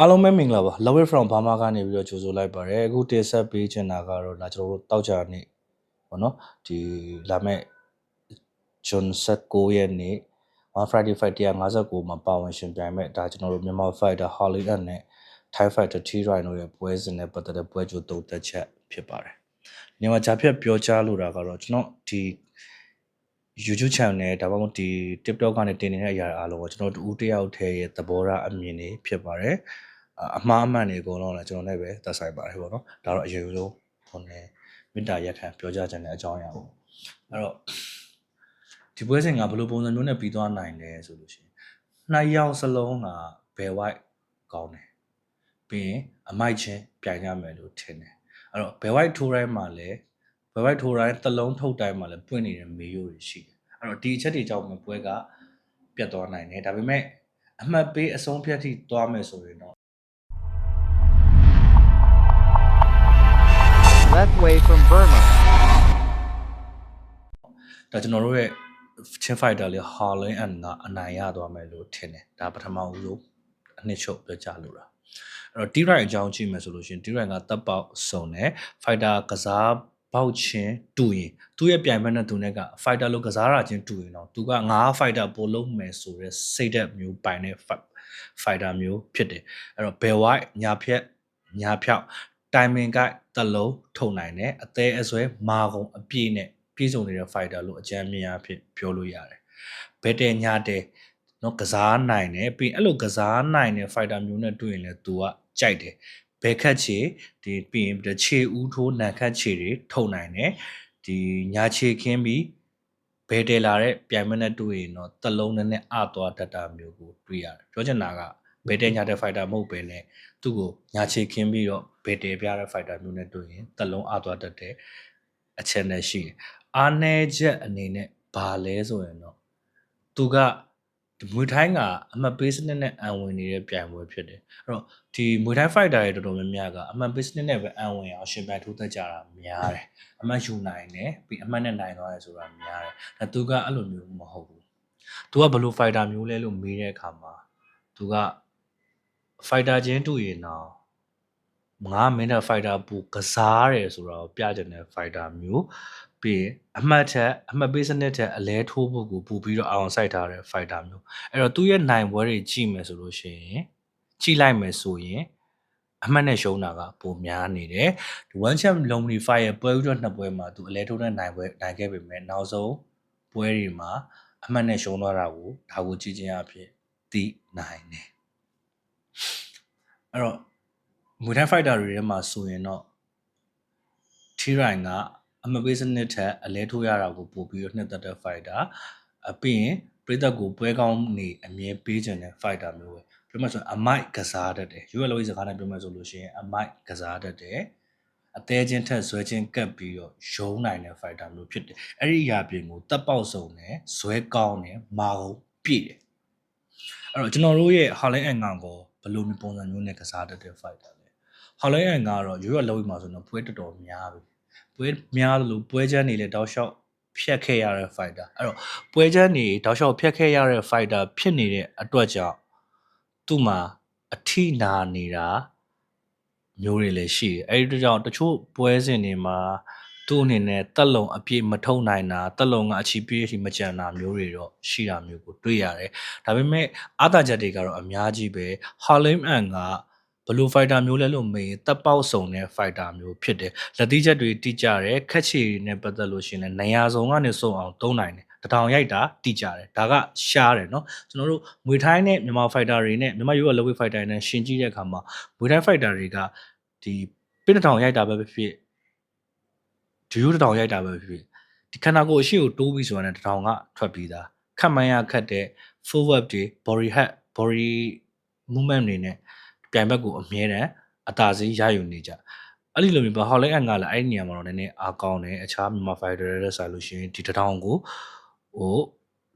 အားလုံးပဲမင်္ဂလာပါ Love It From Burma ကနေပြီးတော့ကြိုဆိုလိုက်ပါတယ်အခုတင်ဆက်ပေးချင်တာကတော့ဒါကျွန်တော်တို့တောက်ကြနေ့ပေါ့နော်ဒီလာမဲ့ June 19ရက်နေ့ One Friday Fight 159မှာပါဝင်ရှင်ပြိုင်မဲ့ဒါကျွန်တော်တို့မြန်မာ Fighter Hollywood နဲ့ Thai Fighter T Rhino ရဲ့ပွဲစဉ်နဲ့ပတ်သက်တဲ့ပွဲကြိုသုံးသက်ချက်ဖြစ်ပါတယ်။ညီမဂျာဖြတ်ပြောကြားလိုတာကတော့ကျွန်တော်ဒီ YouTube channel နဲ့ဒါမှမဟုတ်ဒီ TikTok ကနေတင်နေတဲ့အရာအားလုံးကိုကျွန်တော်တို့တယောက်တည်းရဲ့သဘောထားအမြင်တွေဖြစ်ပါတယ်။အမှားအမှန်တွေအကုန်လုံးလည်းကျွန်တော်လည်းပဲသက်ဆိုင်ပါတယ်ပေါ့နော်။ဒါတော့အရင်ဆုံးဟိုနဲ့မေတ္တာရက်ခံပြောကြားခြင်းတဲ့အကြောင်းအရာပေါ့။အဲ့တော့ဒီပွဲစဉ်ကဘယ်လိုပုံစံမျိုးနဲ့ပြီးသွားနိုင်လဲဆိုလို့ရှိရင်နှစ်ယောက်စလုံးကဘယ်ဝိုက်ကောင်းတယ်။ပြီးရင်အမိုက်ချင်းပြိုင်ရမယ်လို့ထင်တယ်။အဲ့တော့ဘယ်ဝိုက်ထိုးတိုင်းမှာလည်းဘယ်ဝိုက်ထိုးတိုင်းသလုံးထုတ်တိုင်းမှာလည်းပွင့်နေတဲ့မေယိုတွေရှိတယ်။အဲ့တော့ဒီအချက်တွေကြောင့်ပွဲကပြတ်သွားနိုင်တယ်။ဒါပေမဲ့အမှတ်ပေးအဆုံးဖြတ်ထိသွားမယ်ဆိုရင်တော့ Left way from Burma ဒါကျွန်တော်တို့ရဲ့ Chin Fighter လေး Harlan and ကအနိုင်ရသွားမယ်လို့ထင်တယ်ဒါပထမဦးဆုံးအနှစ်ချုပ်ပြောကြလို့တာအဲ့တော့ D-Right အကြောင်းကြည့်မယ်ဆိုလို့ရှိရင် D-Right ကတပ်ပေါက်စုံတယ် Fighter ကစားပေါက်ချင်းတူရင်သူ့ရဲ့ပြိုင်ဘက်နဲ့သူနဲ့က Fighter လို့ကစားတာချင်းတူရင်တော့သူကငါ Fighter ပို့လုံးမယ်ဆိုတဲ့စိတ်သက်မျိုးပိုင်တဲ့ Fighter မျိုးဖြစ်တယ်အဲ့တော့ Bell White ညာဖြက်ညာဖြောက်timing ကတလုံးထုံနိုင်တယ်အသေးအဆွဲမာကုံအပြည့်နဲ့ပြည့်စုံနေတဲ့ fighter လို့အကြမ်းမြင်အဖြစ်ပြောလို့ရတယ်ဘယ်တဲ့ညာတဲ့နော်ကစားနိုင်တယ်ပြီးအဲ့လိုကစားနိုင်တဲ့ fighter မျိုးနဲ့တွေ့ရင်လည်း तू ကကြိုက်တယ်ဘယ်ခက်ချေဒီပြီးရင်ခြေဦးထိုးနံခတ်ခြေတွေထုံနိုင်တယ်ဒီညာခြေခင်းပြီးဘယ်တယ်လာတဲ့ပြိုင်မနဲ့တွေ့ရင်တော့တလုံးနဲ့အသွားတတ်တာမျိုးကိုတွေ့ရတယ်ပြောချင်တာကဘယ်တဲ့ညာတဲ့ fighter မဟုတ်ပဲနဲ့သူ့ကိုညာချေခင်းပြီးတော့ဘယ်တယ်ပြတဲ့ fighter မျိုးနဲ့တွေ့ရင်တလုံးအသွားတတ်တဲ့အချက်နဲ့ရှိတယ်အားနည်းချက်အနေနဲ့ဘာလဲဆိုရင်တော့သူကမွေထိုင်းကအမှတ်ပေးစနစ်နဲ့အံဝင်နေတဲ့ပြိုင်ပွဲဖြစ်တယ်အဲ့တော့ဒီမွေထိုင်း fighter တွေတော်တော်များများကအမှတ်ပေးစနစ်နဲ့ပဲအံဝင်အောင်ရှင်ပြိုင်ထိုးသက်ကြတာများတယ်အမှတ်ယူနိုင်တယ်ပြီးအမှတ်နဲ့နိုင်သွားတယ်ဆိုတာများတယ်ဒါသူကအဲ့လိုမျိုးမဟုတ်ဘူးသူကဘယ်လို fighter မျိုးလဲလို့မေးတဲ့အခါမှာသူက fighter ချင်းတူရင်တော့ငါမင်းတဲ့ fighter ပူကစားတယ်ဆိုတော့ပြကြတဲ့ fighter မျိုးပြီးအမှတ်ပေးစနစ်ထက်အလဲထိုးဖို့ကိုပူပြီးတော့အောင်စိုက်ထားတဲ့ fighter မျိုးအဲ့တော့သူ့ရဲ့နိုင်ပွဲတွေကြည့်မယ်ဆိုလို့ရှိရင်ကြည့်လိုက်မယ်ဆိုရင်အမှတ်နဲ့ရှုံးတာကပိုများနေတယ်ဒီ one champ lonely fight ရဲ့ပွဲဥတော့နှစ်ပွဲမှာသူအလဲထိုးတဲ့နိုင်ခဲ့ပေမဲ့နောက်ဆုံးပွဲတွေမှာအမှတ်နဲ့ရှုံးသွားတာကိုဒါကိုကြည့်ခြင်းအဖြစ်သိနိုင်တယ်အဲ့တော့မွေထိုင်း fighter တွေထဲမှာဆိုရင်တော့ T-Rhino ကအမပေးစနစ်ထက်အလဲထိုးရတာကိုပို့ပြီးတော့နှစ်သက်တဲ့ fighter ပြီးရင်ပြည်သက်ကိုပွဲကောင်းနေအမြဲပေးချင်တဲ့ fighter မျိုးပဲပြောမှဆိုရင်အမိုက်ကစားတတ်တယ် ULO စကားနဲ့ပြောမှဆိုလို့ရှိရင်အမိုက်ကစားတတ်တယ်အသေးချင်းထက်ဇွဲချင်းကပ်ပြီးတော့ရုံးနိုင်တဲ့ fighter မျိုးဖြစ်တယ်အဲ့ဒီအရာပြင်ကိုတပ်ပေါက်စုံတယ်ဇွဲကောင်းတယ်မာကုံပြည့်တယ်အဲ့တော့ကျွန်တော်တို့ရဲ့ Harlan and ကိုဘယ်လိုမျိုးပုံစံမျိုးနဲ့ကစားတတ်တဲ့ fighter လဲ Harlan and ကတော့ရွေးရလောက်မှာဆိုတော့ပွဲတော်တော်များပြီပွဲများလို့ပွဲချမ်းနေလေတောက်လျှောက်ဖြတ်ခဲ့ရတဲ့ fighter အဲ့တော့ပွဲချမ်းနေတောက်လျှောက်ဖြတ်ခဲ့ရတဲ့ fighter ဖြစ်နေတဲ့အတွက်ကြောင့်သူ့မှာအထိနာနေတာမျိုးတွေလည်းရှိတယ်အဲ့ဒီကြောင့်တချို့ပွဲစဉ်တွေမှာသူ့အနေနဲ့တက်လုံအပြည့်မထုံနိုင်တာတက်လုံကအချီပြေးအထိမကြံတာမျိုးတွေတော့ရှိတာမျိုးကိုတွေ့ရတယ်ဒါပေမဲ့အာသာချက်တွေကတော့အများကြီးပဲ Harlan and ကဘလူး fighter မျိုးလဲလို့မေးတပ်ပေါက်စုံတဲ့ fighter မျိုးဖြစ်တယ်လက်သီးချက်တွေတိကျတယ်ခက်ချီနဲ့ပတ်သက်လို့ရှိရင်လည်းနေရာစုံကနေစုံအောင်သုံးနိုင်တယ်တထောင်ရိုက်တာတိကျတယ်ဒါကရှားတယ်เนาะကျွန်တော်တို့မွေထိုင်းနဲ့မြန်မာ fighter တွေနဲ့မြန်မာရိုးက level fighter တွေနဲ့ရှင်ကြည့်တဲ့အခါမှာမွေထိုင်း fighter တွေကဒီပင်းတထောင်ရိုက်တာပဲဖြစ်ဒီရိုးတထောင်ရိုက်တာပဲဖြစ်ဒီခန္ဓာကိုယ်အရှိကိုတိုးပြီးဆိုတာနဲ့တထောင်ကထွက်ပြီးသားခတ်မှန်းရခတ်တဲ့ forward တွေ body movement တွေနဲ့ပြိုင်ဘက်ကိုအမြဲတမ်းအသာစီးရယူနေကြအဲ့ဒီလိုမျိုးပါ Harlan and ကလည်းအဲ့ဒီနေရာမှာတော့နည်းနည်းအားကောင်းတယ်အခြားမြန်မာ fighter တွေနဲ့ဆိုင်လို့ရှိရင်ဒီတထောင်ကို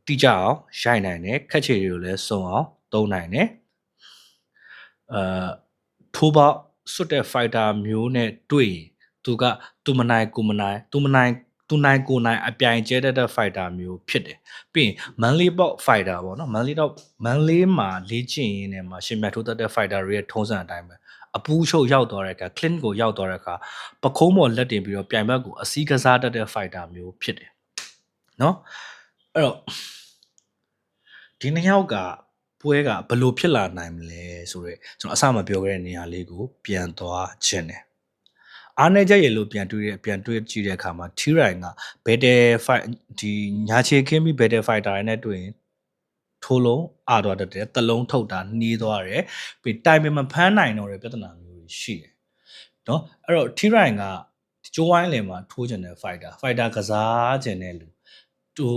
တိကျအောင်ရိုက်နိုင်တယ်ခက်ချေတွေကိုလည်းစုံအောင်သုံးနိုင်တယ်ထိုးပေါက်စွတ်တဲ့ fighter မျိုးနဲ့တွေ့ရင်သူကသူမနိုင် သူနိုင်ကိုနိုင်အပြိုင်ကျဲတဲ့ fighter မျိုးဖြစ်တယ်ပြီးရင် manly box fighter ပေါ့နော် manly မှာလေ့ကျင့်ရင်းနဲ့မှာရှင်မြတ်ထိုးတဲ့ fighter တွေရဲ့ထုံးစံအတိုင်းပဲအပူးချုပ်ရောက်သွားတဲ့အခါ clean ကိုရောက်သွားတဲ့အခါပခုံးပေါ်လက်တင်ပြီးတော့ပြိုင်ဘက်ကိုအစည်းကစားတတ်တဲ့ fighter မျိုးဖြစ်တယ်နော်အဲ့တော့ဒီနှစ်ယောက်ကပွဲကဘယ်လိုဖြစ်လာနိုင်မလဲဆိုတော့ကျွန်တော်အစမပြောခဲ့တဲ့နေရာလေးကိုပြန်သွားခြင်းတယ်အားနေကြရလို့ပြန်တွေးကြည့်တဲ့အခါမှာ T-Ryan က battle fight ဒီညာချေခင်းပြီး battle fighter တွေနဲ့တွေ့ရင်ထိုးလုံးအားသွားတတ်တယ်တလုံးထုတ်တာနှီးသွားတယ်ပြီးတိုင်ပင်မဖမ်းနိုင်တော့တဲ့ပြဿနာမျိုးတွေရှိတယ်နော်အဲ့တော့ T-Ryan ကကျိုးဝိုင်းလယ်မှာထိုးကျင်တဲ့ fighter ကစားကျင်တဲ့လူဟို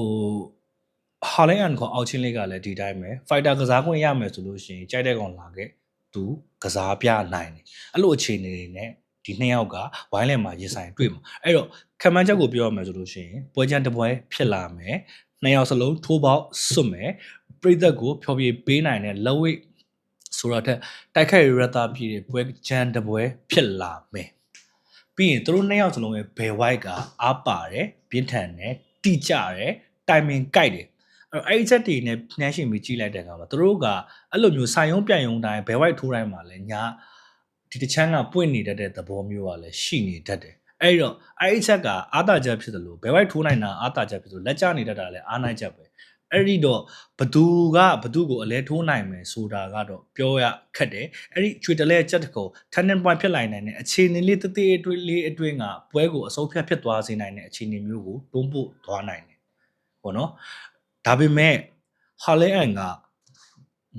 ဟာလန်အန်ခေါ်အောက်ချင်းလေးကလည်းဒီတိုင်းပဲ fighter ကစားခွင့်ရမယ်ဆိုလို့ရှိရင်ကြိုက်တဲ့ကောင်လာခဲ့သူကစားပြနိုင်တယ်အဲ့လိုအခြေအနေတွေနဲ့ဒီနှစ်ယောက်ကဝိုင်းလယ်မှာရင်ဆိုင်တွေ့မှာအဲ့တော့ခံမှန်းချက်ကိုပြောရမယ်ဆိုလို့ရှိရင်ပွဲချမ်းတစ်ပွဲဖြစ်လာမယ်နှစ်ယောက်စလုံးထိုးပေါက်စွတ်မယ်ပြိသက်ကိုဖျော်ဖြေပေးနိုင်တဲ့လက်ဝိတ်ဆိုတော့တိုက်ခိုက်ရတာပြည်တဲ့ပွဲချမ်းတစ်ပွဲဖြစ်လာမယ်ပြီးရင်တို့နှစ်ယောက်စလုံးရဲ့ဘယ်ဝိုက်ကအားပါတယ်ပြင်းထန်တယ်တိကျတယ်တိုင်မင်ကိုက်တယ်အဲ့ဒီချက်တွေနဲ့နှမ်းရှင်ပြီးကြည့်လိုက်တဲ့အခါမှာတို့ကအဲ့လိုမျိုးဆိုင်ရုံးပြန်ရုံးတိုင်းဘယ်ဝိုက်ထိုးတိုင်းမှာလဲညာဒီတချမ်းကပွင့်နေတဲ့သဘောမျိုးကလည်းရှိနေတတ်တယ်အဲ့တော့အဲ့ဒီချက်ကအာသာချက်ဖြစ်သလိုဘယ်ဝိုက်ထိုးနိုင်တာအာသာချက်ဖြစ်သလိုလက်ကျနေတတ်တာလည်းအားနိုင်ချက်ပဲအဲ့ဒီတော့ဘသူကိုအလဲထိုးနိုင်မယ်ဆိုတာကတော့ပြောရခက်တယ်အဲ့ဒီချွေတလဲချက်တကောturning point ဖြစ်လိုက်နိုင်တဲ့အခြေအနေလေးတသေးအတွင်းကပွဲကိုအဆုံးဖြတ်ဖြစ်သွားစေနိုင်တဲ့အခြေအနေမျိုးကိုတွန်းပို့သွားနိုင်တယ်ပေါ့နော်ဒါပေမဲ့ဟာလဲအန်က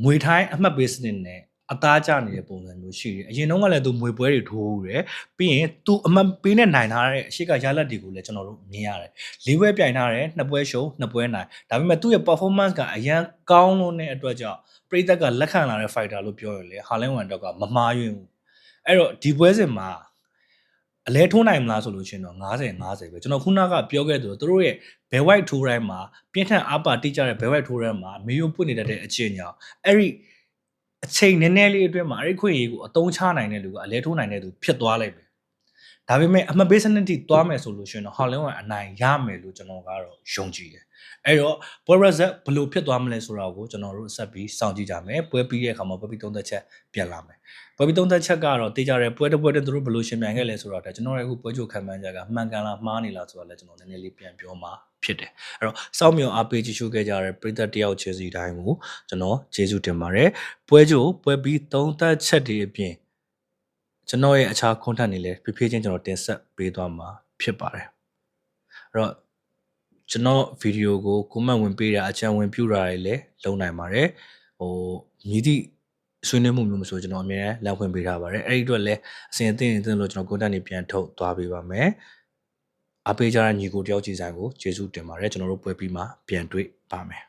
မွေထိုင်းအမှတ်ပေးစနစ်နဲ့အသားကျနေတဲ့ပုံစံမျိုးရှိတယ်အရင်တုန်းကလည်းသူမွေပွဲတွေထိုးတယ်ပြီးရင်သူအမှတ်ပေးနဲ့နိုင်ထားတဲ့အရှိကရလက်တွေကိုလည်းကျွန်တော်တို့မြင်ရတယ်၄ပွဲပြိုင်ထားတယ်2ပွဲရှုံး2ပွဲနိုင်ဒါပေမဲ့သူ့ရဲ့ performance ကအရန်ကောင်းလို့တဲ့အတွက်ကြောင့်ပရိသတ်ကလက်ခံလာတဲ့ fighter လို့ပြောရလေဟာလန်ဝန်တော့ကမမားယွင်းဘူးအဲ့တော့ဒီပွဲစဉ်မှာအလဲထိုးနိုင်မလားဆိုလို့ရှိရင်တော့50-50ပဲကျွန်တော်ခုနကပြောခဲ့သူတို့ရဲ့ဘယ်ဝိုက်ထိုးတိုင်းမှာပြင်းထန်အားပါတိကျတဲ့ဘယ်ဝိုက်ထိုးတိုင်းမှာမေယုပွင့်နေတဲ့အချင်းညာအဲ့ဒီအချိန်နည်းနည်းလေးအတွင်းမှာအဲ့ဒီခွင့်ရေးကိုအတုံးချနိုင်တဲ့လူကအလဲထိုးနိုင်တဲ့သူဖြစ်သွားလိုက်ပဲဒါပေမဲ့အမှတ်ပေးစနစ်တိသွားမယ်ဆိုလို့ရှိရင်တော့ဟာလန်ဝန်အနိုင်ရမယ်လို့ကျွန်တော်ကတော့ယုံကြည်တယ်အဲ့တော့ပွဲရက်ဆက်ဘယ်လိုဖြစ်သွားမလဲဆိုတာကိုကျွန်တော်တို့ဆက်ပြီးစောင့်ကြည့်ကြမယ်ပွဲပြီးတဲ့အခါမှာပွဲပြီးသုံးသက်ချက်ပြန်လာမယ်ပွဲပြီးသုံးသက်ချက်ကတော့တေးကြတဲ့ပွဲတစ်ပွဲတည်းသူတို့ဘယ်လိုရှင်ပြိုင်ခဲ့လဲဆိုတော့ကျွန်တော်ရဲ့အခုပွဲကြိုခံမှန်းချက်ကမှန်ကန်လားမှားနေလားဆိုတာလည်းကျွန်တော်နည်းနည်းလေးပြန်ပြောမှာဖြစ်တယ်အဲ့တော့စောင့်မျှော်အားပေးကြည့်ရှုခဲ့ကြတဲ့ပရိသတ်တယောက်ချင်းစီတိုင်းကိုကျွန်တော်ကျေးဇူးတင်ပါတယ်ပွဲကြိုပွဲပြီးသုံးသက်ချက်တွေအပြင်ကျွန်တော်ရဲ့အခြား content တွေလည်းဖြည်းဖြည်းချင်းကျွန်တော်တင်ဆက်ပေးသွားမှာဖြစ်ပါတယ်အဲ့တော့ကျွန်တော်ဗီဒီယိုကို comment ဝင်ပေးတာအချမ်းဝင်ပြတာတွေလည်းလုပ်နိုင်ပါတယ်မြည်သည့်ဆွေးနွေးမှုမျိုးမဆိုကျွန်တော်အမြဲလမ်းဖွင့်ပေးထားပါတယ်အဲ့ဒီအတွက်လည်းအစဉ်အသင့်လို့ကျွန်တော် content တွေပြန်ထုတ်သွားပေးပါမယ်အားပေးကြတဲ့ညီကိုတယောက်ကြည်ဆိုင်ကိုကျေးဇူးတင်ပါတယ်ကျွန်တော်တို့ပွဲပြီးမှပြန်တွေ့ပါမယ်